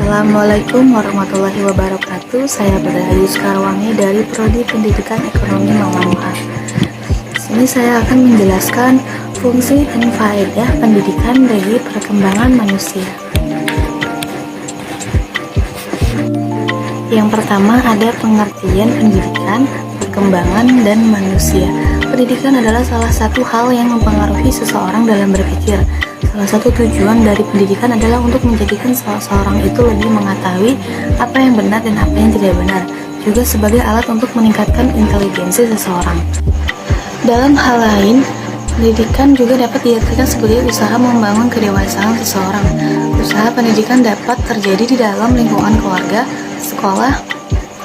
Assalamualaikum warahmatullahi wabarakatuh. Saya Berayu Skarwangi dari Prodi Pendidikan Ekonomi Mamanuha. Di sini saya akan menjelaskan fungsi dan faedah pendidikan bagi perkembangan manusia. Yang pertama ada pengertian pendidikan, perkembangan, dan manusia. Pendidikan adalah salah satu hal yang mempengaruhi seseorang dalam berpikir. Salah satu tujuan dari pendidikan adalah untuk menjadikan seseorang itu lebih mengetahui apa yang benar dan apa yang tidak benar, juga sebagai alat untuk meningkatkan intelijensi seseorang. Dalam hal lain, pendidikan juga dapat diartikan sebagai usaha membangun kedewasaan seseorang. Usaha pendidikan dapat terjadi di dalam lingkungan keluarga, sekolah,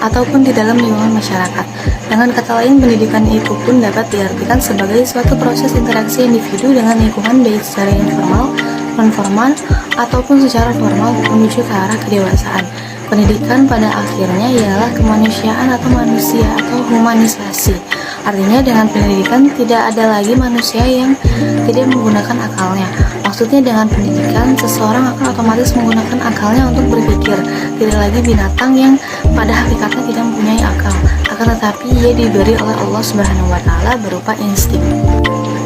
ataupun di dalam lingkungan masyarakat. Dengan kata lain, pendidikan itu pun dapat diartikan sebagai suatu proses interaksi individu dengan lingkungan baik secara informal, non-formal, ataupun secara formal menuju ke arah kedewasaan. Pendidikan pada akhirnya ialah kemanusiaan atau manusia atau humanisasi. Artinya dengan pendidikan tidak ada lagi manusia yang tidak menggunakan akalnya. Maksudnya dengan pendidikan seseorang akan otomatis menggunakan akalnya untuk berpikir. Tidak lagi binatang yang pada hakikatnya tidak mempunyai akal, akan tetapi ia diberi oleh Allah Subhanahu wa Ta'ala berupa insting.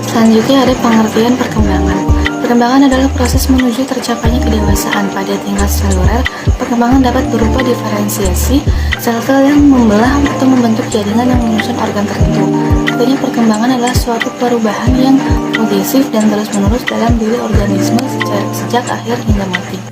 Selanjutnya ada pengertian perkembangan. Perkembangan adalah proses menuju tercapainya kedewasaan. Pada tingkat seluler, perkembangan dapat berupa diferensiasi sel-sel yang membelah atau membentuk jaringan yang menyusun organ tertentu. Artinya perkembangan adalah suatu perubahan yang progresif dan terus-menerus dalam diri organisme sejak akhir hingga mati.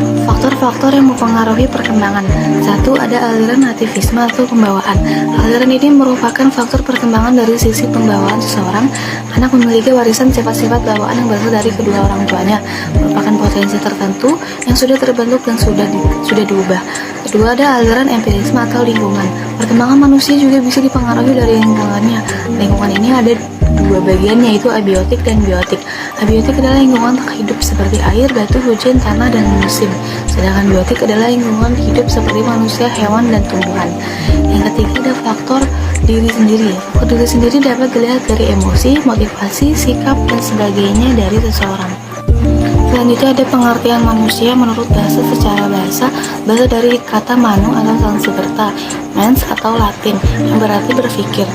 Faktor-faktor yang mempengaruhi perkembangan. 1. Ada aliran nativisme atau pembawaan. Aliran ini merupakan faktor perkembangan dari sisi pembawaan seseorang. Anak memiliki warisan sifat-sifat bawaan yang berasal dari kedua orang tuanya, merupakan potensi tertentu yang sudah terbentuk dan sudah diubah. Kedua, ada aliran empirisme atau lingkungan. Perkembangan manusia juga bisa dipengaruhi dari lingkungannya. Lingkungan ini ada dua bagian, yaitu abiotik dan biotik. Abiotik adalah lingkungan hidup seperti air, batu, hujan, tanah, dan musim. Sedangkan biotik adalah lingkungan hidup seperti manusia, hewan, dan tumbuhan. Yang ketiga ada faktor diri sendiri. Faktor diri sendiri dapat dilihat dari emosi, motivasi, sikap, dan sebagainya dari seseorang. Selanjutnya ada pengertian manusia menurut bahasa. Secara bahasa dari kata manu atau Sanskerta, mens atau Latin yang berarti berpikir,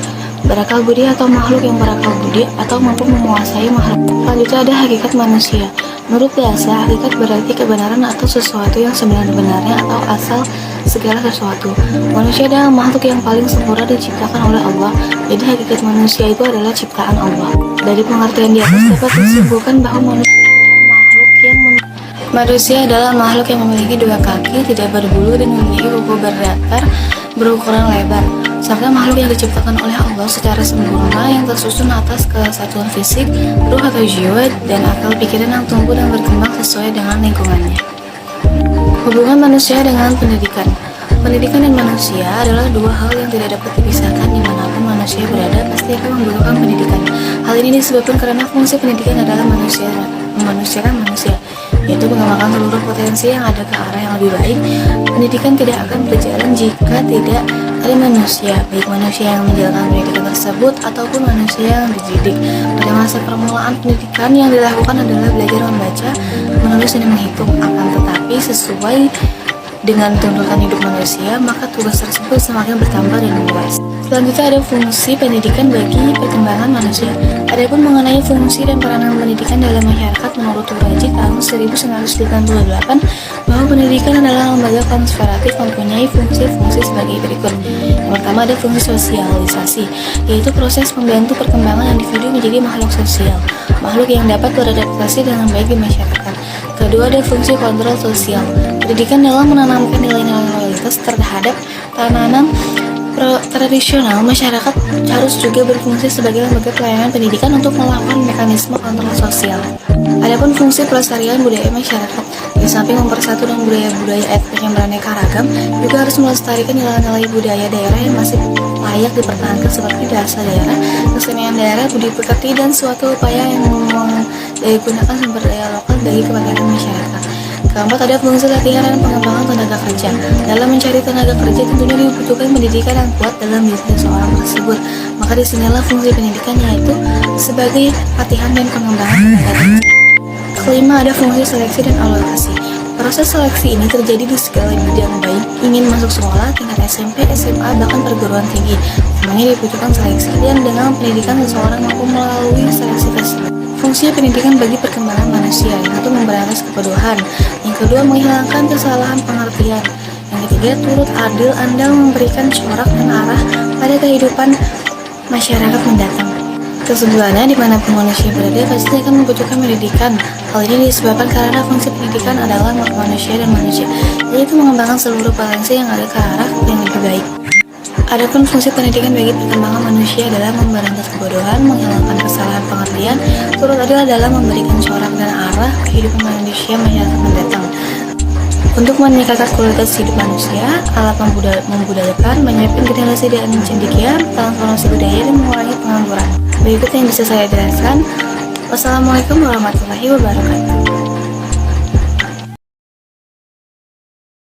berakal budi atau makhluk yang berakal budi atau mampu menguasai makhluk. Selanjutnya ada hakikat manusia. Menurut bahasa, hakikat berarti kebenaran atau sesuatu yang sebenar-benarnya atau asal segala sesuatu. Manusia adalah makhluk yang paling sempurna diciptakan oleh Allah. Jadi hakikat manusia itu adalah ciptaan Allah. Dari pengertian di atas dapat disimpulkan bahwa manusia adalah makhluk yang memiliki dua kaki, tidak berbulu, dan memiliki kuku berdatar berukuran lebar, serta makhluk yang diciptakan oleh Allah secara sempurna yang tersusun atas kesatuan fisik, ruh atau jiwa, dan akal pikiran yang tumbuh dan berkembang sesuai dengan lingkungannya. Hubungan manusia dengan pendidikan. Pendidikan dan manusia adalah dua hal yang tidak dapat dipisahkan. Dimanapun manusia berada pasti akan membutuhkan pendidikan. Hal ini disebabkan karena fungsi pendidikan adalah memanusiakan manusia, yaitu mengembangkan seluruh potensi yang ada ke arah yang lebih baik. Pendidikan tidak akan berjalan jika tidak ada manusia, baik manusia yang menjalankan pendidikan tersebut ataupun manusia yang dididik. Pada masa permulaan pendidikan yang dilakukan adalah belajar membaca, menulis, dan menghitung. Akan tetapi sesuai dengan tuntutan hidup manusia, maka tugas tersebut semakin bertambah dan luas. Selanjutnya ada fungsi pendidikan bagi perkembangan manusia. Adapun mengenai fungsi dan peranan pendidikan dalam masyarakat, menurut Turaji tahun 1998, bahwa pendidikan adalah lembaga konservatif mempunyai fungsi-fungsi sebagai berikut. Yang pertama ada fungsi sosialisasi, yaitu proses membantu perkembangan individu menjadi makhluk sosial, makhluk yang dapat beradaptasi dengan baik di masyarakat. Kedua ada fungsi kontrol sosial. Pendidikan dalam menanamkan nilai-nilai loyalitas terhadap tatanan tradisional masyarakat harus juga berfungsi sebagai lembaga pelayanan pendidikan untuk melakukan mekanisme kontrol sosial. Adapun fungsi pelestarian budaya masyarakat, di samping mempersatu dengan budaya-budaya etnik yang beraneka ragam, juga harus melestarikan nilai-nilai budaya daerah yang masih layak dipertahankan seperti bahasa daerah, kesenian daerah, budi pekerti, dan suatu upaya yang menggunakan sumber daya lokal bagi kepentingan masyarakat. Keempat ada fungsi latihan dan pengembangan tenaga kerja. Dalam mencari tenaga kerja tentunya dibutuhkan pendidikan yang kuat dalam diri seseorang tersebut. Maka disinilah fungsi pendidikan, yaitu sebagai latihan dan pengembangan tenaga kerja. Kelima ada fungsi seleksi dan alokasi. Proses seleksi ini terjadi di segala bidang, baik ingin masuk sekolah, tingkat SMP, SMA, bahkan perguruan tinggi. Semuanya dibutuhkan seleksi dan dengan pendidikan seseorang mampu melalui seleksi tersebut. Fungsi pendidikan bagi perkembangan manusia, yaitu memberantas kebodohan. Yang kedua, menghilangkan kesalahan pengertian. Yang ketiga, turut adil andal memberikan corak dan arah pada kehidupan masyarakat mendatang. Kesimpulannya, dimanapun manusia berada pasti akan membutuhkan pendidikan. Hal ini disebabkan karena fungsi pendidikan adalah manusia dan manusia, yaitu mengembangkan seluruh potensi yang ada ke arah yang lebih baik. Adapun fungsi pendidikan bagi perkembangan manusia adalah memberantas kebodohan, menghilangkan kesalahan pengertian, turut adil dalam memberikan corak dan arah kehidupan manusia masyarakat mendatang. Untuk meningkatkan kualitas hidup manusia, alat membudayakan, menyiapkan generasi dan cendekia, transformasi budaya dan mengurangi pengangguran. Berikut yang bisa saya jelaskan. Wassalamualaikum warahmatullahi wabarakatuh.